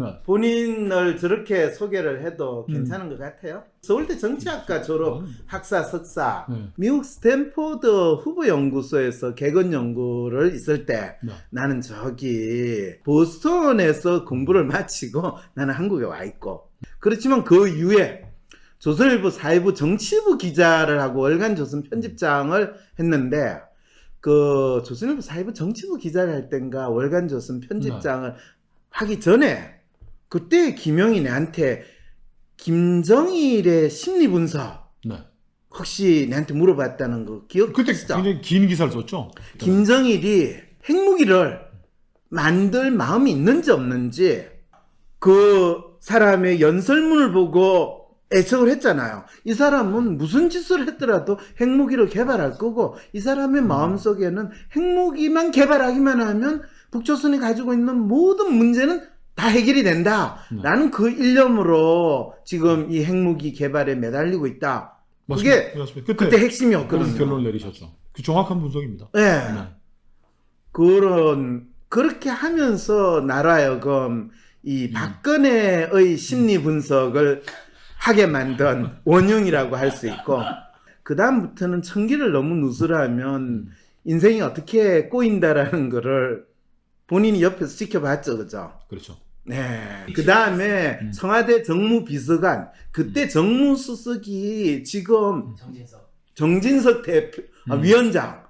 네. 본인을 저렇게 소개를 해도 괜찮은 것 같아요. 서울대 정치학과 졸업 학사 석사, 네. 미국 스탠포드 후보연구소에서 개건 연구를 있을 때 네. 나는 저기 보스턴에서 공부를 마치고 나는 한국에 와 있고, 그렇지만 그 이후에 조선일보 사회부 정치부 기자를 하고 월간조선 편집장을 했는데, 그 조선일보 사회부 정치부 기자를 할 땐가 월간조선 편집장을 하기 전에 그때 김용이 내한테 김정일의 심리 분석 네. 혹시 내한테 물어봤다는 거 그때 기억하시죠? 굉장히 긴 기사를 썼죠. 김정일이 핵무기를 만들 마음이 있는지 없는지 그 사람의 연설문을 보고 애청을 했잖아요. 이 사람은 무슨 짓을 했더라도 핵무기를 개발할 거고, 이 사람의 마음속에는 핵무기만 개발하기만 하면 북조선이 가지고 있는 모든 문제는 다 해결이 된다. 라는 그 일념으로 지금 이 핵무기 개발에 매달리고 있다. 그게 맞습니다. 그때 핵심이었거든요. 결론을 내리셨죠. 그 정확한 분석입니다. 네. 네. 그렇게 하면서 나라여금 이 박근혜의 심리 분석을 하게 만든 원흉이라고 할 수 있고, 그 다음부터는 청기를 너무 누설하면 인생이 어떻게 꼬인다라는 거를 본인이 옆에서 지켜봤죠, 그죠? 그렇죠. 네. 그 다음에 청와대 정무비서관, 그때 정무수석이 지금 정진석 대표, 위원장.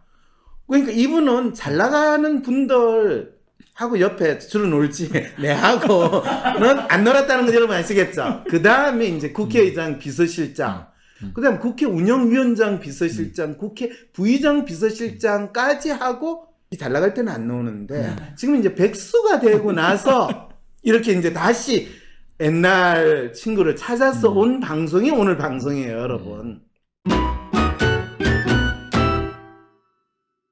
그러니까 이분은 잘 나가는 분들 하고 옆에 주로 놀지 내하고는 안 놀았다는 거 여러분 아시겠죠? 그 다음에 이제 국회의장 비서실장, 그 다음 국회 운영위원장 비서실장, 국회 부의장 비서실장까지 하고 잘 나갈 때는 안 나오는데 지금 이제 백수가 되고 나서 이렇게 이제 다시 옛날 친구를 찾아서 온 방송이 오늘 방송이에요, 여러분.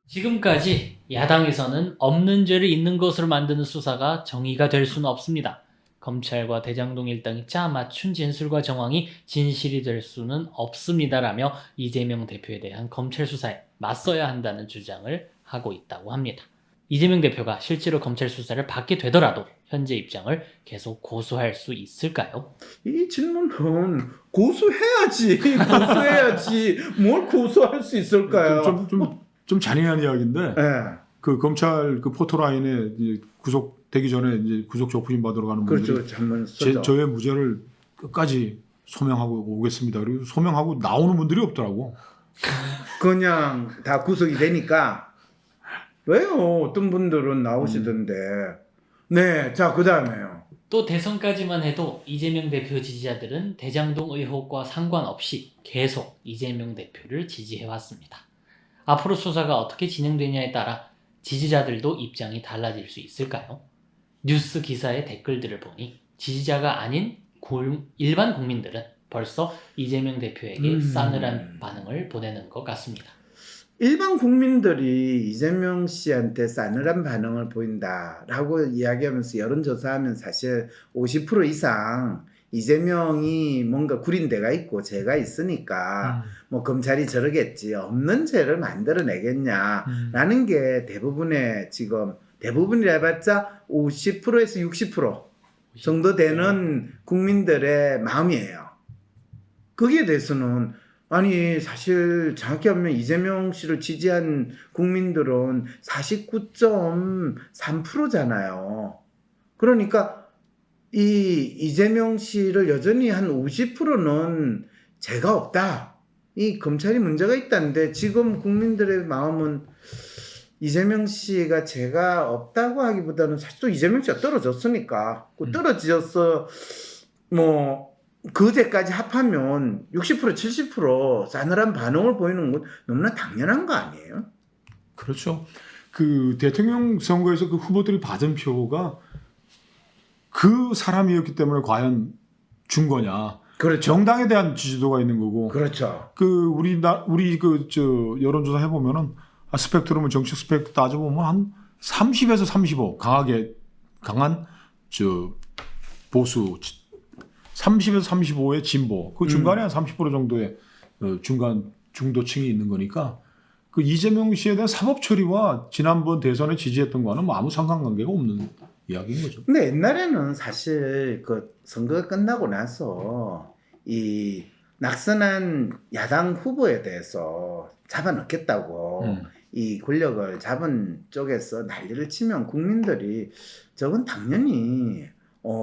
지금까지 야당에서는 없는 죄를 있는 것으로 만드는 수사가 정의가 될 수는 없습니다. 검찰과 대장동 일당이 짜 맞춘 진술과 정황이 진실이 될 수는 없습니다라며 이재명 대표에 대한 검찰 수사에 맞서야 한다는 주장을 하고 있다고 합니다. 이재명 대표가 실제로 검찰 수사를 받게 되더라도 현재 입장을 계속 고수할 수 있을까요? 이 질문은 고수해야지. 뭘 고수할 수 있을까요? 좀 잔인한 이야기인데, 네. 그 검찰 그 포토라인에 이제 구속되기 전에 이제 구속 조부심 받으러 가는 분들이 그렇죠. 한번 쓰죠. 저의 무죄를 끝까지 소명하고 오겠습니다. 그리고 소명하고 나오는 분들이 없더라고. 그냥 다 구속이 되니까. 왜요? 어떤 분들은 나오시던데. 네, 자, 그 다음에요. 또 대선까지만 해도 이재명 대표 지지자들은 대장동 의혹과 상관없이 계속 이재명 대표를 지지해왔습니다. 앞으로 수사가 어떻게 진행되냐에 따라 지지자들도 입장이 달라질 수 있을까요? 뉴스 기사의 댓글들을 보니 지지자가 아닌 일반 국민들은 벌써 이재명 대표에게 싸늘한 반응을 보내는 것 같습니다. 일반 국민들이 이재명 씨한테 싸늘한 반응을 보인다라고 이야기하면서 여론조사하면 사실 50% 이상 이재명이 뭔가 구린 데가 있고 죄가 있으니까 뭐 검찰이 저러겠지, 없는 죄를 만들어내겠냐라는 게 대부분의 지금 대부분이라 해봤자 50%에서 60% 정도 되는 국민들의 마음이에요. 거기에 대해서는 아니 사실 정확히 하면 이재명 씨를 지지한 국민들은 49.3%잖아요. 그러니까 이 이재명 씨를 여전히 한 50%는 죄가 없다. 이 검찰이 문제가 있다는데 지금 국민들의 마음은 이재명 씨가 죄가 없다고 하기보다는 사실 또 이재명 씨가 떨어졌으니까 떨어져서 뭐 그제까지 합하면 60% 70% 싸늘한 반응을 보이는 건 너무나 당연한 거 아니에요? 그렇죠. 그 대통령 선거에서 그 후보들이 받은 표가 그 사람이었기 때문에 과연 준 거냐. 그렇죠. 정당에 대한 지지도가 있는 거고. 그렇죠. 그 우리 여론조사 해보면은 스펙트럼을 정치 스펙트 따져보면 한 30에서 35 강한 보수 30에서 35의 진보 그 중간에 한 30% 정도의 중간 중도층이 있는 거니까 그 이재명 씨에 대한 사법 처리와 지난번 대선에 지지했던 거는 뭐 아무 상관관계가 없는 이야기인 거죠. 근데 옛날에는 사실 그 선거가 끝나고 나서 이 낙선한 야당 후보에 대해서 잡아넣겠다고 이 권력을 잡은 쪽에서 난리를 치면 국민들이 저건 당연히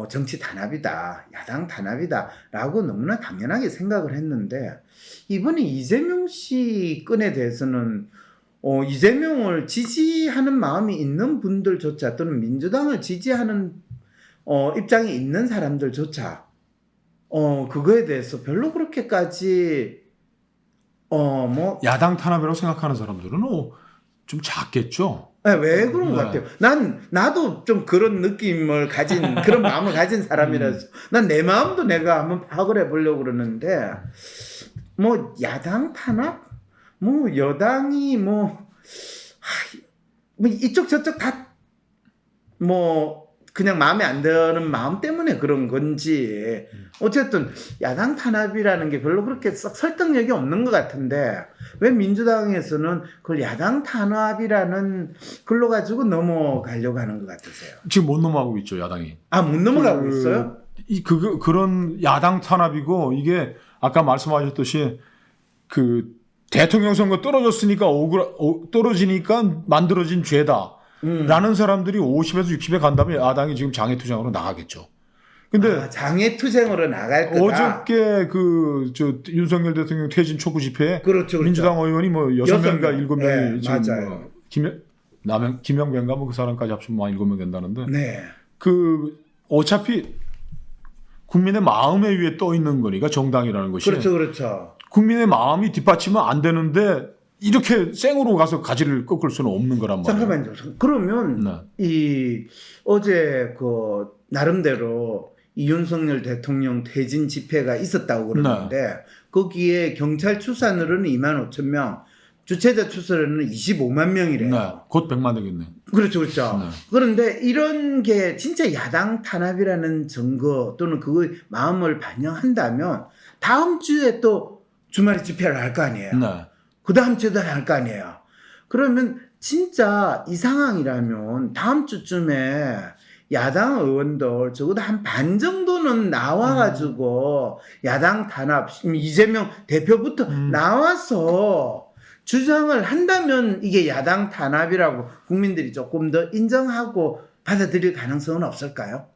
정치 단합이다, 야당 단합이다라고 너무나 당연하게 생각을 했는데 이번에 이재명 씨 건에 대해서는 이재명을 지지하는 마음이 있는 분들조차 또는 민주당을 지지하는 입장이 있는 사람들조차 그거에 대해서 별로 그렇게까지 뭐 야당 탄압이라고 생각하는 사람들은 좀 작겠죠. 네, 왜 그런 것 네. 같아요. 나도 좀 그런 느낌을 가진 그런 마음을 가진 사람이라서 난 내 마음도 내가 한번 파악을 해보려고 그러는데 뭐 야당 탄압, 뭐 여당이 뭐 이쪽 저쪽 다 뭐 그냥 마음에 안 드는 마음 때문에 그런 건지 어쨌든 야당 탄압이라는 게 별로 그렇게 썩 설득력이 없는 것 같은데 왜 민주당에서는 그걸 야당 탄압이라는 걸로 가지고 넘어가려고 하는 것 같으세요? 지금 못 넘어가고 있죠, 야당이. 못 넘어가고 있어요? 그런 야당 탄압이고 이게 아까 말씀하셨듯이 그 대통령 선거 떨어졌으니까 떨어지니까 만들어진 죄다. 라는 사람들이 50에서 60에 간다면 야당이 지금 장애투쟁으로 나가겠죠. 근데 장애투쟁으로 나갈 거다. 어저께 윤석열 대통령 퇴진 촉구 집회에 그렇죠. 민주당 의원이 뭐 6명인가 7명이 네, 지금 맞아요. 김영배인가 뭐 그 사람까지 합치면 7명 된다는데 네. 어차피 국민의 마음에 위에 떠 있는 거니까 정당이라는 것이 그렇죠. 국민의 마음이 뒷받침은 안 되는데 이렇게 생으로 가서 가지를 꺾을 수는 없는 거란 말이에요. 잠깐만요. 그러면 네. 어제 그 나름대로 이윤석열 대통령 퇴진 집회가 있었다고 그러는데 거기에 경찰 추산으로는 25,000명, 주최자 추산으로는 25만 명이래요. 네. 곧 100만 되겠네. 그렇죠. 네. 그런데 이런 게 진짜 야당 탄압이라는 증거 또는 그 마음을 반영한다면 다음 주에 또 주말에 집회를 할 거 아니에요. 네. 그 다음 주에도 할 거 아니에요. 그러면 진짜 이 상황이라면 다음 주쯤에 야당 의원들 적어도 한 반 정도는 나와가지고 야당 탄압, 이재명 대표부터 나와서 주장을 한다면 이게 야당 탄압이라고 국민들이 조금 더 인정하고 받아들일 가능성은 없을까요?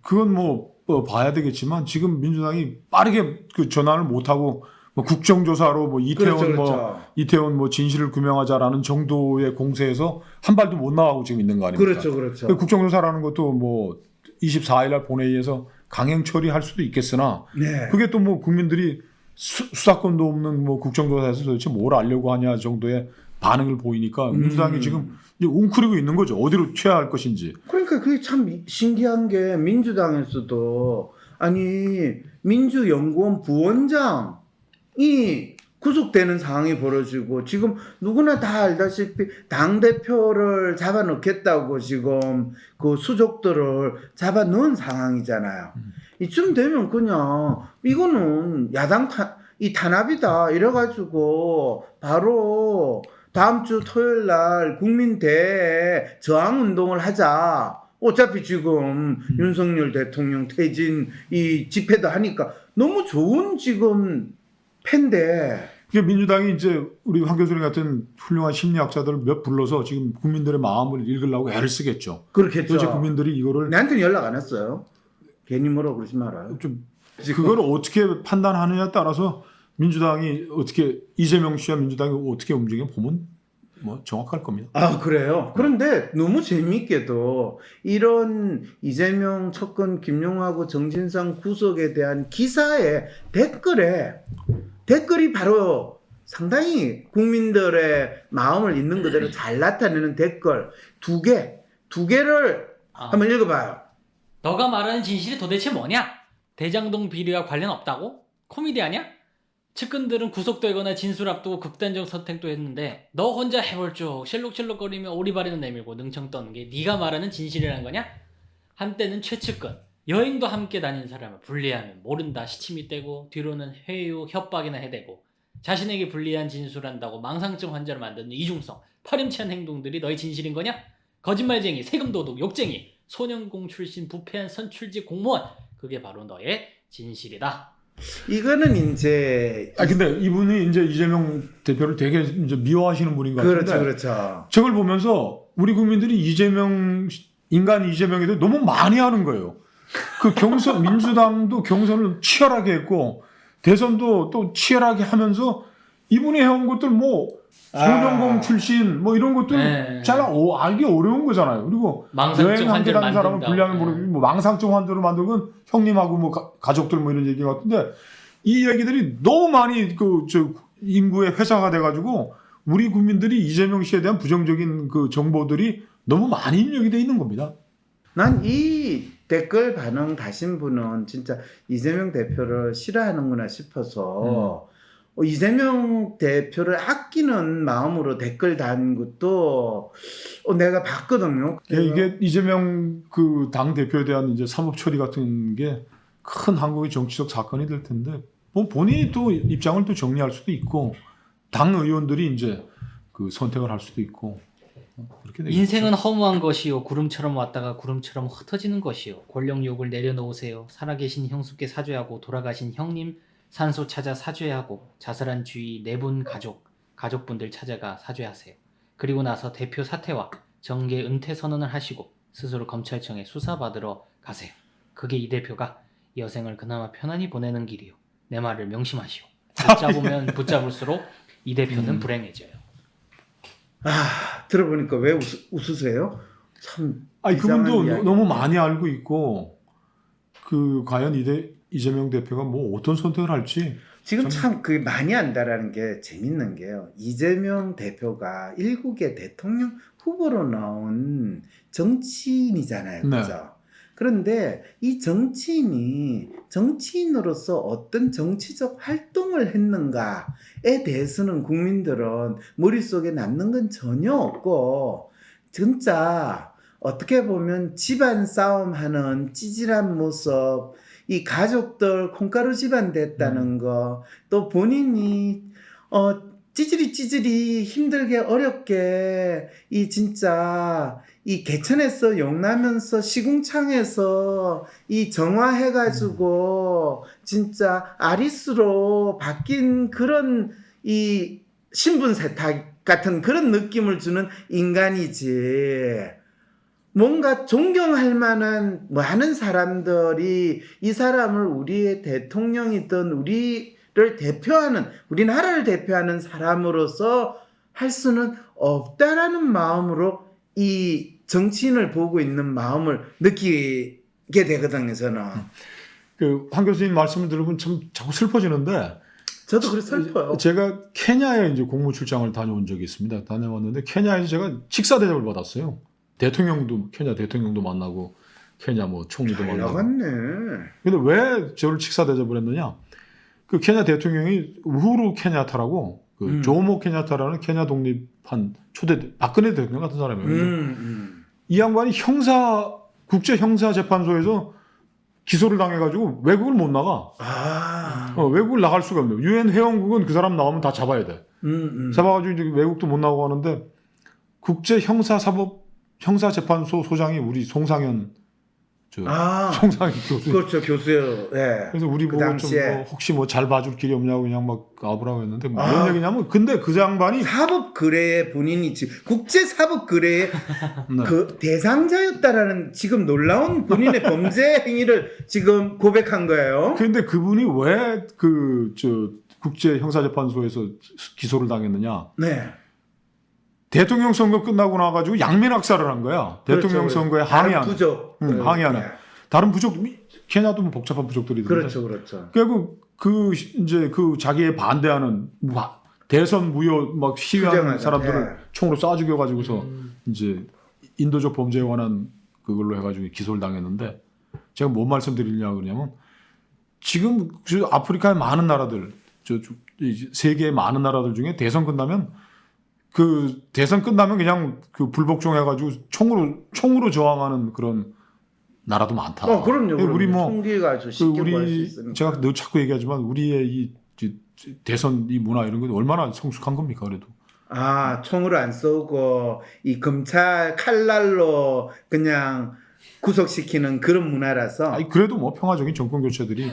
그건 뭐 봐야 되겠지만 지금 민주당이 빠르게 그 전환을 못하고 뭐 국정조사로 뭐 이태원 뭐 진실을 규명하자라는 정도의 공세에서 한 발도 못 나가고 지금 있는 거 아닙니까? 그렇죠. 국정조사라는 것도 뭐 24일 날 본회의에서 강행 처리할 수도 있겠으나 네. 그게 또 뭐 국민들이 수사권도 없는 뭐 국정조사에서 도대체 뭘 알려고 하냐 정도의 반응을 보이니까 민주당이 지금 이제 웅크리고 있는 거죠. 어디로 취할 것인지. 그러니까 그게 참 신기한 게 민주당에서도 아니 민주연구원 부원장이 구속되는 상황이 벌어지고 지금 누구나 다 알다시피 당대표를 잡아넣겠다고 지금 그 수족들을 잡아넣은 상황이잖아요. 이쯤 되면 그냥 이거는 야당 탄압이다 이래가지고 바로 다음 주 토요일 날 국민 대회 저항 운동을 하자. 어차피 지금 윤석열 대통령 퇴진 이 집회도 하니까 너무 좋은 지금 팬데. 이게 민주당이 이제 우리 황교수님 같은 훌륭한 심리학자들 몇 불러서 지금 국민들의 마음을 읽으려고 애를 쓰겠죠. 그렇겠죠. 도대체 국민들이 이거를 나한테는 연락 안 했어요. 괜히 뭐라고 그러지 말아요. 좀 그걸 어떻게 판단하느냐에 따라서 민주당이 어떻게 이재명 씨와 민주당이 어떻게 움직여 보면 뭐 정확할 겁니다. 아 그래요? 그런데 너무 재미있게도 이런 이재명 측근 김용하고 정진상 구속에 대한 기사의 댓글이 바로 상당히 국민들의 마음을 있는 그대로 잘 나타내는 댓글 두 개를 한번 읽어봐요. 너가 말하는 진실이 도대체 뭐냐? 대장동 비리와 관련 없다고? 코미디 아냐? 측근들은 구속되거나 진술 앞두고 극단적 선택도 했는데 너 혼자 해볼 쭉 실룩실룩거리며 오리발이나 내밀고 능청 떠는 게 네가 말하는 진실이라는 거냐? 한때는 최측근 여행도 함께 다닌 사람을 불리하면 모른다 시침이 떼고 뒤로는 회유 협박이나 해대고 자신에게 불리한 진술한다고 망상증 환자를 만드는 이중성 파렴치한 행동들이 너의 진실인 거냐? 거짓말쟁이 세금도둑 욕쟁이 소년공 출신 부패한 선출직 공무원. 그게 바로 너의 진실이다. 이거는 이제 근데 이분이 이제 이재명 대표를 되게 이제 미워하시는 분인 것 같은데. 그렇죠, 그렇죠. 저걸 보면서 우리 국민들이 인간 이재명에 대해 너무 많이 하는 거예요. 그 경선, 민주당도 경선을 치열하게 했고, 대선도 또 치열하게 하면서 이분이 해온 것들 소년공 출신 이런 것들 네. 잘 알기 어려운 거잖아요. 그리고 망상증 여행 환자를 한계라는 사람은 만든다고. 분량을 모르고 망상증 환자로 만든 건 형님하고 가족들 이런 얘기 같은데 이 얘기들이 너무 많이 인구의 회사가 돼가지고 우리 국민들이 이재명 씨에 대한 부정적인 그 정보들이 너무 많이 입력이 돼 있는 겁니다. 난 이 댓글 반응 다신 분은 진짜 이재명 대표를 싫어하는구나 싶어서 이재명 대표를 아끼는 마음으로 댓글 단 것도 내가 봤거든요. 이게 이재명 그 당 대표에 대한 이제 사법 처리 같은 게 큰 한국의 정치적 사건이 될 텐데 본인이 또 입장을 또 정리할 수도 있고 당 의원들이 이제 그 선택을 할 수도 있고 그렇게 되겠죠. 인생은 허무한 것이요. 구름처럼 왔다가 구름처럼 흩어지는 것이요. 권력욕을 내려놓으세요. 살아계신 형수께 사죄하고 돌아가신 형님 산소 찾아 사죄하고 자살한 주위 4분 가족분들 찾아가 사죄하세요. 그리고 나서 대표 사퇴와 정계 은퇴 선언을 하시고 스스로 검찰청에 수사받으러 가세요. 그게 이 대표가 여생을 그나마 편안히 보내는 길이요. 내 말을 명심하시오. 붙잡으면 붙잡을수록 이 대표는 불행해져요. 들어보니까 왜 웃으세요? 참 그분도 이야기. 너무 많이 알고 있고 과연 이재명 대표가 어떤 선택을 할지 지금 참 많이 안다라는 게 재밌는 게요. 이재명 대표가 일국의 대통령 후보로 나온 정치인이잖아요. 네. 그죠? 그런데 이 정치인이 정치인으로서 어떤 정치적 활동을 했는가에 대해서는 국민들은 머릿속에 남는 건 전혀 없고 진짜 어떻게 보면 집안 싸움하는 찌질한 모습, 이 가족들 콩가루 집안 됐다는 거, 또 본인이 찌질이 힘들게 어렵게 진짜 이 개천에서 용나면서 시궁창에서 이 정화해가지고 진짜 아리수로 바뀐 그런 이 신분 세탁 같은 그런 느낌을 주는 인간이지. 뭔가 존경할 만한 많은 사람들이 이 사람을 우리의 대통령이든 우리나라를 대표하는 사람으로서 할 수는 없다라는 마음으로 이 정치인을 보고 있는 마음을 느끼게 되거든요, 저는. 황 교수님 말씀을 들으면 참 자꾸 슬퍼지는데 저도 그래 슬퍼요. 제가 케냐에 이제 공무 출장을 다녀온 적이 있습니다. 다녀왔는데 케냐에서 제가 직사 대접을 받았어요. 케냐 대통령도 만나고 케냐 총리도 만나고. 나갔네. 근데 왜 저를 직사 대접을 했느냐? 그 케냐 대통령이 우후루 케냐타라고 조모 케냐타라는 케냐 독립한 초대 박근혜 대통령 같은 사람이에요. 이 양반이 국제 형사 재판소에서 기소를 당해가지고 외국을 못 나가. 외국을 나갈 수가 없네요. 유엔 회원국은 그 사람 나오면 다 잡아야 돼. 잡아가지고 이제 외국도 못 나오고 하는데 국제 형사재판소 소장이 우리 송상현 송상현 교수. 그렇죠, 교수요. 네. 그래서 우리 그 보고 당시에. 혹시 잘 봐줄 길이 없냐고 그냥 막 까부라고 했는데 무슨 얘기냐면 근데 그 양반이 사법거래의 본인이 지금 국제사법거래의 네. 그 대상자였다라는 지금 놀라운 본인의 범죄 행위를 지금 고백한 거예요. 근데 그분이 왜 국제 형사재판소에서 기소를 당했느냐? 네. 대통령 선거 끝나고 나가지고 양면학살을 한 거야. 대통령 그렇죠. 선거에 항의하는. 부족. 항의하는. 네. 다른 부족, 케냐도 복잡한 부족들이 있는데. 그렇죠. 그리고 이제 자기에 반대하는 대선 무효 시위하는 투쟁하는, 사람들을 네. 총으로 쏴 죽여가지고서 이제 인도적 범죄에 관한 그걸로 해가지고 기소를 당했는데 제가 뭔 말씀드리냐 그러냐면 지금 아프리카의 많은 나라들, 세계의 많은 나라들 중에 대선 끝나면 그냥 불복종 해가지고 총으로 저항하는 그런 나라도 많다. 그럼요. 우리 총기가 아주 쉽게 구할 수 있으니까. 제가 늘 자꾸 얘기하지만 우리의 이 대선 이 문화 이런 게 얼마나 성숙한 겁니까 그래도. 총으로 안 쏘고 이 검찰 칼날로 그냥 구속시키는 그런 문화라서 아니 그래도 뭐 평화적인 정권 교체들이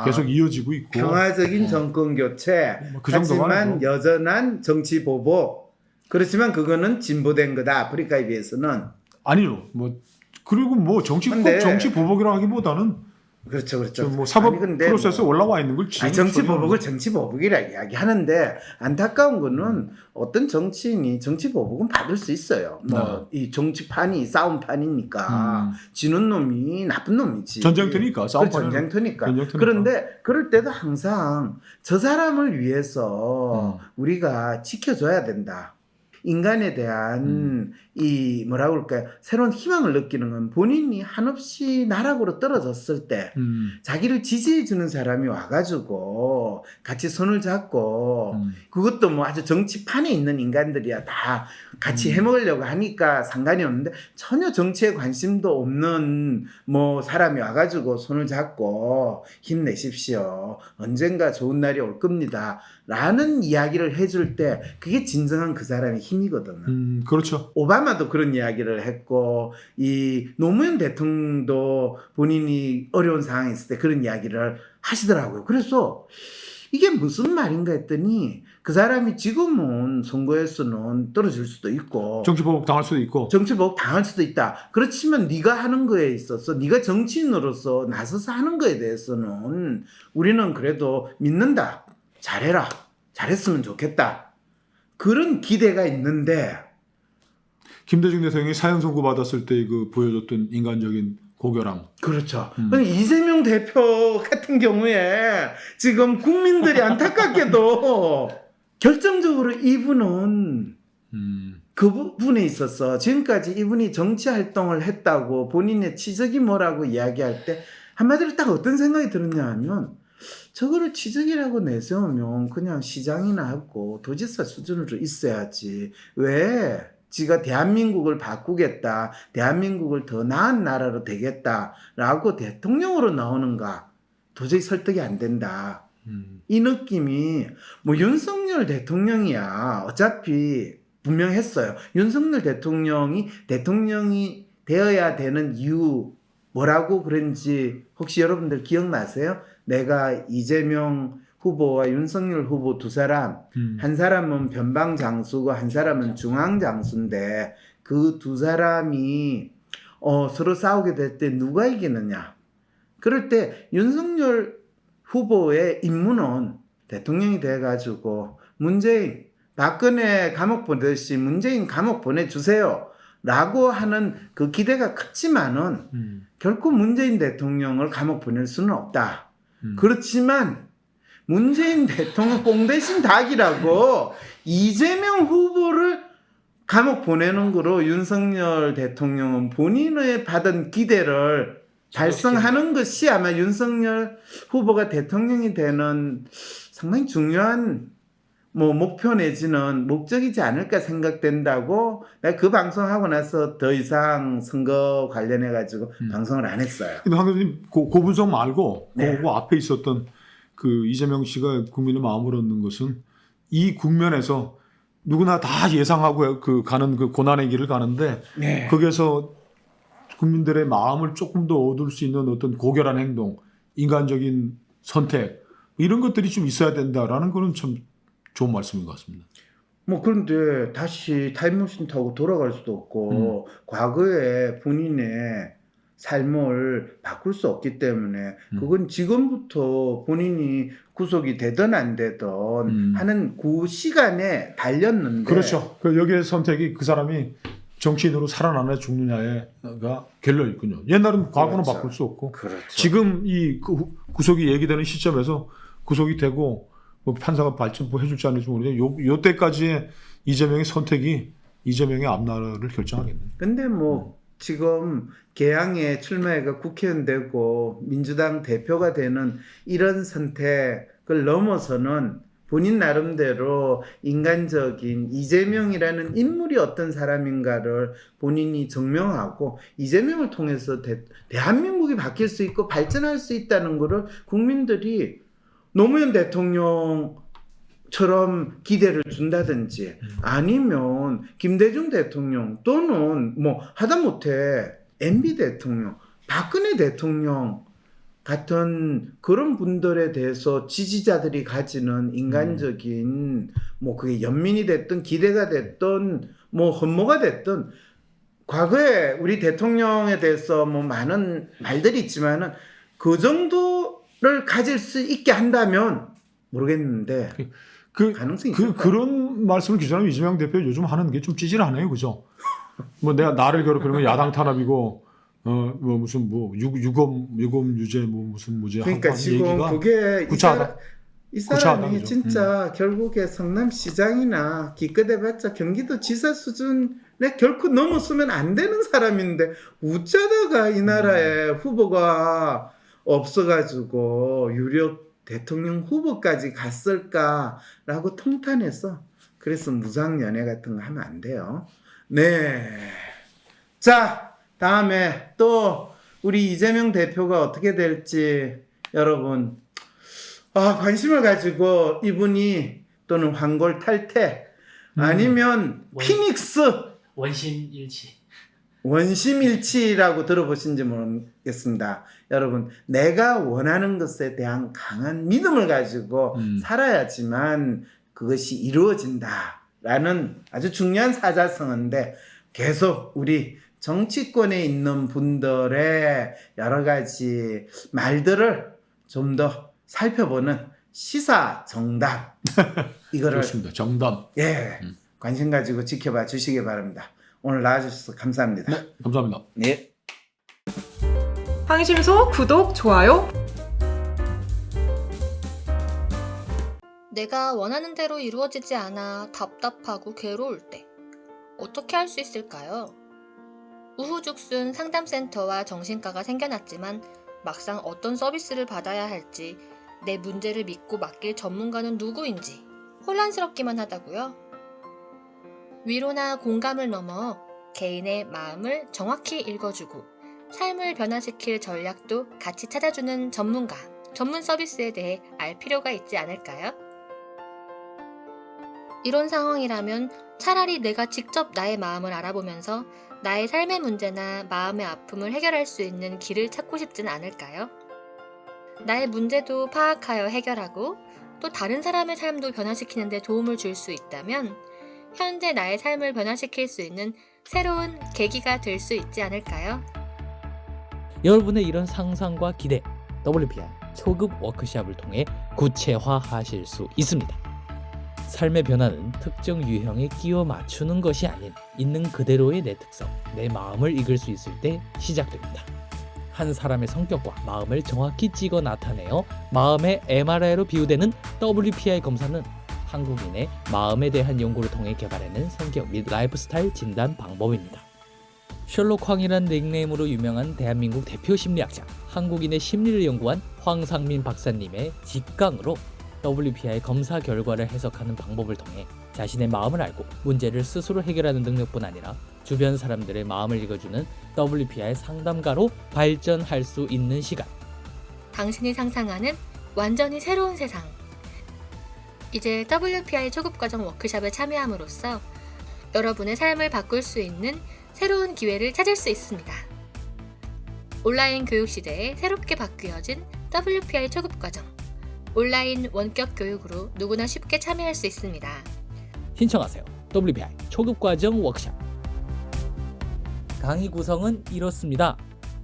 계속 이어지고 있고 평화적인 정권 교체 그 정도만 하지만 해도. 여전한 정치 보복 그렇지만 그거는 진보된 거다 아프리카에 비해서는 아니요. 뭐 그리고 뭐 정치 근데- 정치 보복이라 하기보다는 그렇죠 좀 뭐 사법 아니, 근데 프로세스에 뭐- 올라와 있는 걸 아니, 정치 보복을 정치 보복이라 이야기하는데 안타까운 거는 어떤 정치인이 정치 보복은 받을 수 있어요. 뭐 이 정치판이 싸움판이니까 지는 놈이 나쁜 놈이지. 전쟁터니까 그 싸움판이 전쟁터니까. 전쟁터니까. 그런데 그럴 때도 항상 저 사람을 위해서 우리가 지켜줘야 된다. 인간에 대한 이 뭐라고 그럴까요? 새로운 희망을 느끼는 건 본인이 한없이 나락으로 떨어졌을 때 자기를 지지해주는 사람이 와가지고 같이 손을 잡고 그것도 뭐 아주 정치판에 있는 인간들이야 다 같이 해먹으려고 하니까 상관이 없는데 전혀 정치에 관심도 없는 뭐 사람이 와가지고 손을 잡고 힘내십시오. 언젠가 좋은 날이 올 겁니다. 라는 이야기를 해줄 때 그게 진정한 그 사람의 힘이거든요. 그렇죠. 오바마도 그런 이야기를 했고 이 노무현 대통령도 본인이 어려운 상황에 있을 때 그런 이야기를 하시더라고요. 그래서 이게 무슨 말인가 했더니 그 사람이 지금은 선거에서는 떨어질 수도 있고 정치 보복 당할 수도 있고 정치보복 당할 수도 있다. 그렇지만 네가 하는 거에 있어서 네가 정치인으로서 나서서 하는 거에 대해서는 우리는 그래도 믿는다. 잘해라. 잘했으면 좋겠다. 그런 기대가 있는데 김대중 대통령이 사형 선고 받았을 때 그 보여줬던 인간적인 고결함. 그렇죠. 근데 이재명 대표 같은 경우에 지금 국민들이 안타깝게도 결정적으로 이분은 그 부분에 있어서 지금까지 이분이 정치 활동을 했다고 본인의 치적이 뭐라고 이야기할 때 한마디로 딱 어떤 생각이 들었냐 하면 저거를 치적이라고 내세우면 그냥 시장이나 하고 도지사 수준으로 있어야지 왜 지가 대한민국을 바꾸겠다 대한민국을 더 나은 나라로 되겠다라고 대통령으로 나오는가 도저히 설득이 안 된다. 이 느낌이 뭐 윤석열 대통령이야 어차피 분명했어요. 윤석열 대통령이 되어야 되는 이유 뭐라고 그런지 혹시 여러분들 기억나세요? 내가 이재명 후보와 윤석열 후보 두 사람 한 사람은 변방 장수고 한 사람은 중앙 장수인데 그 두 사람이 서로 싸우게 될 때 누가 이기느냐 그럴 때 윤석열 후보의 임무는 대통령이 돼가지고 문재인 박근혜 감옥 보내듯이 문재인 감옥 보내주세요 라고 하는 그 기대가 컸지만은 결코 문재인 대통령을 감옥 보낼 수는 없다. 그렇지만 문재인 대통령 뽕 대신 닭이라고 이재명 후보를 감옥 보내는 거로 윤석열 대통령은 본인의 받은 기대를 달성하는 것이 아마 윤석열 후보가 대통령이 되는 상당히 중요한 뭐 목표 내지는 목적이지 않을까 생각된다고 내가 그 방송하고 나서 더 이상 선거 관련해 가지고 방송을 안 했어요. 근데 황 교수님 그 분석 말고 네. 그 앞에 있었던 그 이재명 씨가 국민의 마음을 얻는 것은 이 국면에서 누구나 다 예상하고 그 가는 그 고난의 길을 가는데 네. 거기에서 국민들의 마음을 조금 더 얻을 수 있는 어떤 고결한 행동, 인간적인 선택 이런 것들이 좀 있어야 된다라는 거는 참 좋은 말씀인 것 같습니다. 뭐 그런데 다시 타임머신 타고 돌아갈 수도 없고 과거에 본인의 삶을 바꿀 수 없기 때문에 그건 지금부터 본인이 구속이 되든 안 되든 하는 그 시간에 달렸는데 그렇죠. 그 여기에 선택이 그 사람이 정치인으로 살아나냐 죽느냐가 결려 있군요. 옛날은 과거는 그렇죠. 바꿀 수 없고 그렇죠. 지금 이 구속이 얘기되는 시점에서 구속이 되고 뭐 판사가 발전부 해줄지 안 해줄지 모르겠는데 요 때까지의 이재명의 선택이 이재명의 앞날을 결정하겠네요. 근데 뭐 지금 개항에 출마해가 국회의원 되고 민주당 대표가 되는 이런 선택을 넘어서는 본인 나름대로 인간적인 이재명이라는 인물이 어떤 사람인가를 본인이 증명하고 이재명을 통해서 대한민국이 바뀔 수 있고 발전할 수 있다는 것을 국민들이 노무현 대통령처럼 기대를 준다든지 아니면 김대중 대통령 또는 뭐 하다못해 MB 대통령, 박근혜 대통령 같은 그런 분들에 대해서 지지자들이 가지는 인간적인 뭐 그게 연민이 됐든 기대가 됐든 뭐 흠모가 됐든 과거에 우리 대통령에 대해서 뭐 많은 말들이 있지만은 그 정도를 가질 수 있게 한다면 모르겠는데 가능성이 있을까요? 그런 말씀을 기자님 이재명 대표 요즘 하는 게 좀 찌질하네요, 그죠? 뭐 내가 나를 괴롭히는 건 야당 탄압이고, 뭐 무슨 뭐 유검 유죄 뭐 무슨 무죄 그러니까 하고 지금 얘기가 그게 구차하다. 이 구차하다, 사람이 그죠? 진짜 결국에 성남시장이나 기껏해봤자 경기도지사 수준에 결코 넘었으면 안 되는 사람인데 어쩌다가 이 나라에 후보가 없어가지고 유력 대통령 후보까지 갔을까라고 통탄해서 그래서 무상연애 같은 거 하면 안 돼요. 네. 자, 다음에 또 우리 이재명 대표가 어떻게 될지 여러분 관심을 가지고 이분이 또는 황골 탈퇴 아니면 피닉스 원심일치라고 들어보신지 모르겠습니다. 여러분 내가 원하는 것에 대한 강한 믿음을 가지고 살아야지만 그것이 이루어진다라는 아주 중요한 사자성어인데 계속 우리 정치권에 있는 분들의 여러 가지 말들을 좀 더 살펴보는 시사 정답 이거를 그렇습니다. 정답. 관심 가지고 지켜봐 주시기 바랍니다. 오늘 나와주셔서 감사합니다. 네, 감사합니다. 네. 황심소 구독, 좋아요. 내가 원하는 대로 이루어지지 않아 답답하고 괴로울 때 어떻게 할 수 있을까요? 우후죽순 상담센터와 정신과가 생겨났지만 막상 어떤 서비스를 받아야 할지 내 문제를 믿고 맡길 전문가는 누구인지 혼란스럽기만 하다고요? 위로나 공감을 넘어 개인의 마음을 정확히 읽어주고 삶을 변화시킬 전략도 같이 찾아주는 전문가, 전문 서비스에 대해 알 필요가 있지 않을까요? 이런 상황이라면 차라리 내가 직접 나의 마음을 알아보면서 나의 삶의 문제나 마음의 아픔을 해결할 수 있는 길을 찾고 싶진 않을까요? 나의 문제도 파악하여 해결하고 또 다른 사람의 삶도 변화시키는 데 도움을 줄 수 있다면 현재 나의 삶을 변화시킬 수 있는 새로운 계기가 될 수 있지 않을까요? 여러분의 이런 상상과 기대, WPI 초급 워크숍을 통해 구체화하실 수 있습니다. 삶의 변화는 특정 유형에 끼워 맞추는 것이 아닌 있는 그대로의 내 특성, 내 마음을 읽을 수 있을 때 시작됩니다. 한 사람의 성격과 마음을 정확히 찍어 나타내어 마음의 MRI로 비유되는 WPI 검사는 한국인의 마음에 대한 연구를 통해 개발해낸 성격 및 라이프스타일 진단 방법입니다. 셜록 황이란 닉네임으로 유명한 대한민국 대표 심리학자, 한국인의 심리를 연구한 황상민 박사님의 직강으로 WPI 검사 결과를 해석하는 방법을 통해 자신의 마음을 알고 문제를 스스로 해결하는 능력뿐 아니라 주변 사람들의 마음을 읽어주는 WPI 상담가로 발전할 수 있는 시간. 당신이 상상하는 완전히 새로운 세상. 이제 WPI 초급과정 워크숍에 참여함으로써 여러분의 삶을 바꿀 수 있는 새로운 기회를 찾을 수 있습니다. 온라인 교육 시대에 새롭게 바뀌어진 WPI 초급과정. 온라인 원격 교육으로 누구나 쉽게 참여할 수 있습니다. 신청하세요. WPI 초급과정 워크숍. 강의 구성은 이렇습니다.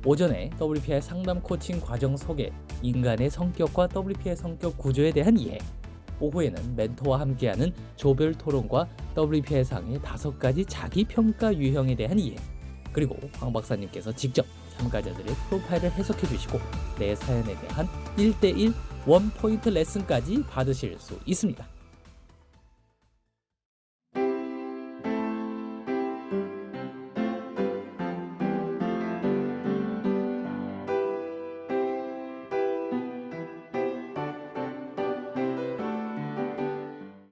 오전에 WPI 상담 코칭 과정 소개, 인간의 성격과 WPI 성격 구조에 대한 이해. 오후에는 멘토와 함께하는 조별 토론과 WPI 상의 5가지 자기평가 유형에 대한 이해. 그리고 황 박사님께서 직접 참가자들의 프로파일을 해석해 주시고 내 사연에 대한 1:1 원포인트 레슨까지 받으실 수 있습니다.